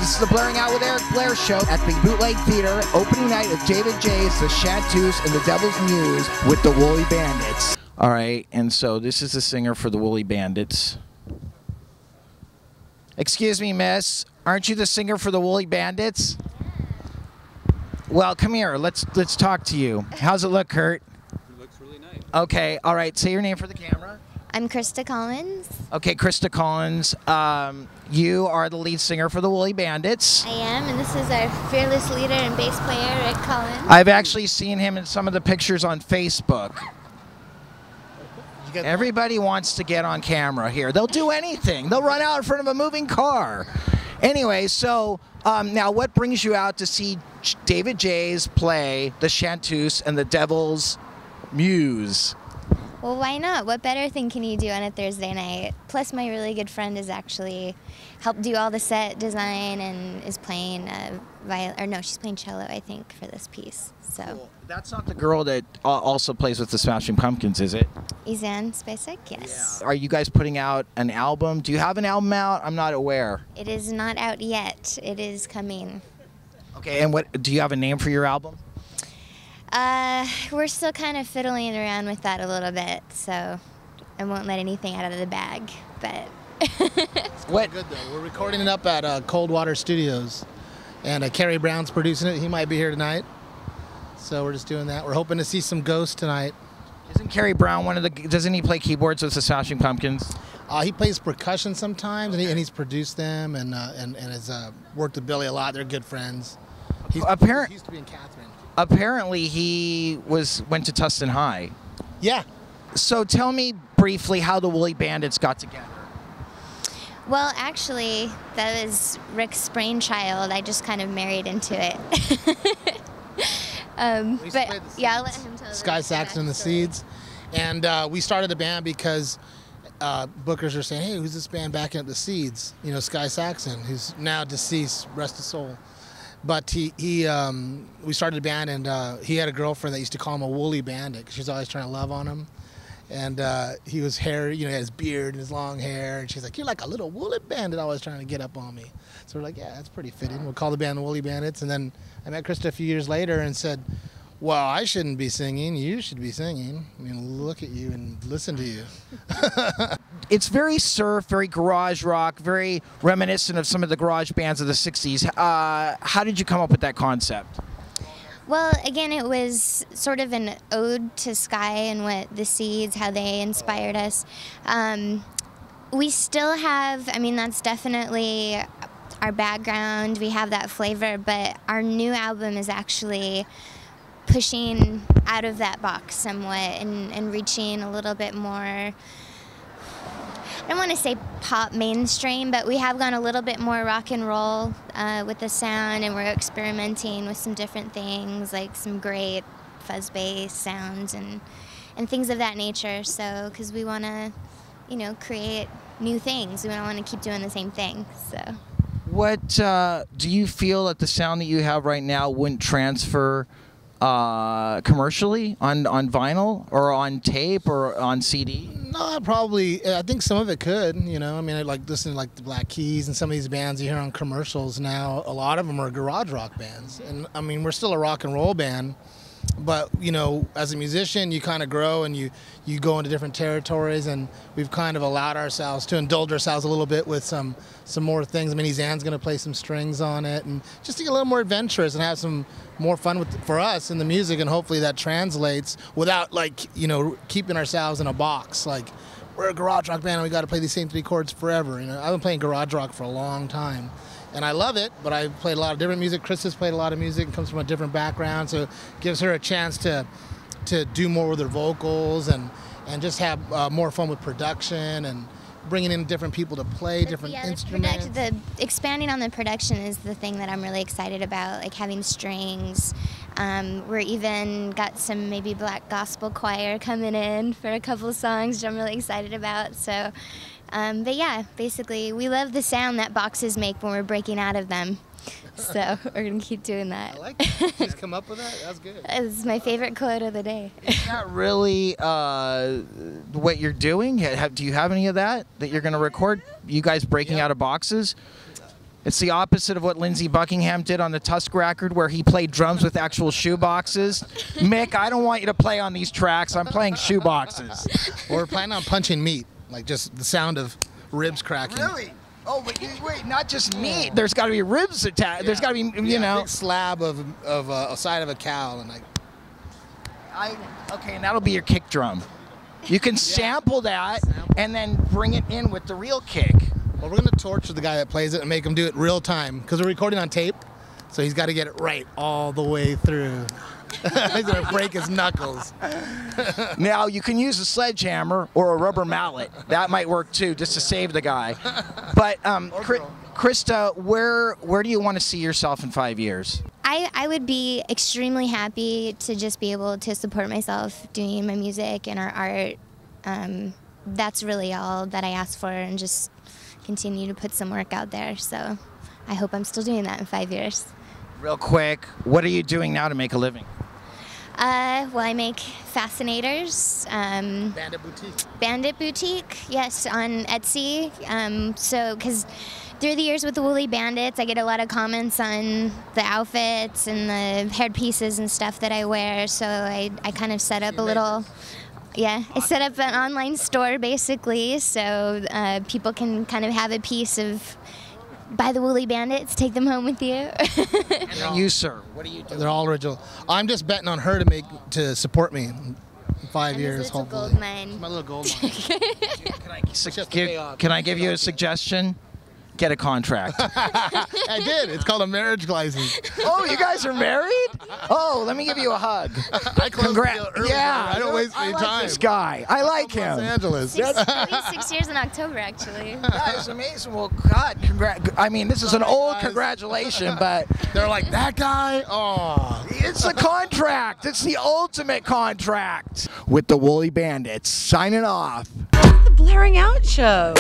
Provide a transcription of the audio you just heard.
This is the Blairing Out with Eric Blair show at the Bootleg Theater, opening night of David J's The Chanteuse and the Devil's Muse with the Woolly Bandits. All right, and so this is the singer for the Woolly Bandits. Excuse me, miss. Aren't you the singer for the Woolly Bandits? Well, come here. Let's talk to you. How's it look, Kurt? It looks really nice. Okay, all right. Say your name for the camera. I'm Christa Collins. Okay, Christa Collins. You are the lead singer for the Woolly Bandits. I am, and this is our fearless leader and bass player, Eric Collins. I've actually seen him in some of the pictures on Facebook. Everybody wants to get on camera here. They'll do anything. They'll run out in front of a moving car. Anyway, so now what brings you out to see David J's play The Chanteuse and the Devil's Muse? Well, why not? What better thing can you do on a Thursday night? Plus, my really good friend is actually helped do all the set design and is playing she's playing cello, I think, for this piece. So cool. That's not the girl that also plays with the Smashing Pumpkins, is it? Izan Spacek, yes. Yeah. Are you guys putting out an album? Do you have an album out? I'm not aware. It is not out yet. It is coming. Okay, and what do you have a name for your album? We're still kind of fiddling around with that a little bit, so I won't let anything out of the bag, but... It's going good, though. We're recording it up at Coldwater Studios, and Kerry Brown's producing it. He might be here tonight, so we're just doing that. We're hoping to see some ghosts tonight. Isn't Kerry Brown one of the... Doesn't he play keyboards with the Smashing Pumpkins? He plays percussion sometimes, and he's produced them, and has worked with Billy a lot. They're good friends. He used to be in Catherine. Apparently, he went to Tustin High. Yeah. So tell me briefly how the Woolly Bandits got together. Well, actually, that was Rick's brainchild. I just kind of married into it. But yeah, I'll let him tell. Sky Saxon and the Seeds, and we started a band because bookers are saying, "Hey, who's this band backing up the Seeds?" You know, Sky Saxon, who's now deceased, rest his soul. But we started a band, and he had a girlfriend that used to call him a woolly bandit because she's always trying to love on him. And he was hairy, you know, he had his beard and his long hair, and she's like, "You're like a little woolly bandit always trying to get up on me." So we're like, yeah, that's pretty fitting. We'll call the band the Woolly Bandits. And then I met Christa a few years later and said, "Well, I shouldn't be singing. You should be singing. I mean, look at you and listen to you." It's very surf, very garage rock, very reminiscent of some of the garage bands of the 60s. How did you come up with that concept? Well, again, it was sort of an ode to Sky and what the Seeds, how they inspired us. We still have, I mean, that's definitely our background. We have that flavor, but our new album is actually pushing out of that box somewhat and reaching a little bit more, I don't want to say pop mainstream, but we have gone a little bit more rock and roll with the sound, and we're experimenting with some different things, like some great fuzz bass sounds and things of that nature. So, because we want to, you know, create new things. We don't want to keep doing the same thing. So, what do you feel that the sound that you have right now wouldn't transfer commercially on vinyl or on tape or on CD? No, probably. I think some of it could. You know, I mean, I like listening to like the Black Keys and some of these bands you hear on commercials now. A lot of them are garage rock bands, and I mean, we're still a rock and roll band. But, you know, as a musician, you kind of grow and you go into different territories, and we've kind of allowed ourselves to indulge ourselves a little bit with some more things. I mean, Zan's going to play some strings on it, and just to get a little more adventurous and have some more fun for us in the music, and hopefully that translates without, like, you know, keeping ourselves in a box. Like, we're a garage rock band and we got to play these same 3 chords forever. You know, I've been playing garage rock for a long time. And I love it, but I've played a lot of different music. Christa's played a lot of music and comes from a different background, so it gives her a chance to do more with her vocals and just have more fun with production and bringing in different people to play different instruments. The expanding on the production is the thing that I'm really excited about, like having strings. We're even got some maybe black gospel choir coming in for a couple songs, which I'm really excited about. So. But yeah, basically, we love the sound that boxes make when we're breaking out of them. So we're going to keep doing that. I like it. Just come up with that? That's good. It's my favorite quote of the day. Is that really what you're doing? Do you have any of that you're going to record? You guys breaking out of boxes? It's the opposite of what Lindsey Buckingham did on the Tusk record, where he played drums with actual shoe boxes. Mick, I don't want you to play on these tracks. I'm playing shoe boxes. Well, we're planning on punching meat, like just the sound of ribs cracking. Really? Oh, but wait, not just meat. There's got to be ribs attached. There's got to be, you know. A big slab of a side of a cow, and like. Okay, and that'll be your kick drum. You can sample that and then bring it in with the real kick. Well, we're gonna torture the guy that plays it and make him do it real time, because we're recording on tape, so he's got to get it right all the way through. He's gonna break his knuckles. Now you can use a sledgehammer or a rubber mallet. That might work too, just to save the guy. But Christa, where do you want to see yourself in 5 years? I would be extremely happy to just be able to support myself doing my music and our art. That's really all that I ask for, and just continue to put some work out there. So I hope I'm still doing that in 5 years. Real quick, what are you doing now to make a living? Well, I make fascinators. Bandit Boutique. Bandit Boutique, yes, on Etsy. So, because through the years with the Woolly Bandits, I get a lot of comments on the outfits and the headpieces and stuff that I wear. So I kind of set up a little, I set up an online store basically, so people can kind of have a piece of, buy the Woolly Bandits, take them home with you. And you, sir, what are you doing? They're all original. I'm just betting on her to support me in 5 years, hopefully. Gold mine. It's my little gold mine. Can I give you a suggestion? Get a contract. I did. It's called a marriage license. Oh, you guys are married? Oh, let me give you a hug. I closed the deal earlier. Yeah, I don't waste any time. This guy, I like him. Los Angeles. It'll be 6 years in October, actually. That is amazing. Well, God, I mean, this is an old congratulation, but they're like, that guy? Oh. It's a contract. It's the ultimate contract. With the Woolly Bandits, signing off. The Blairing Out Show.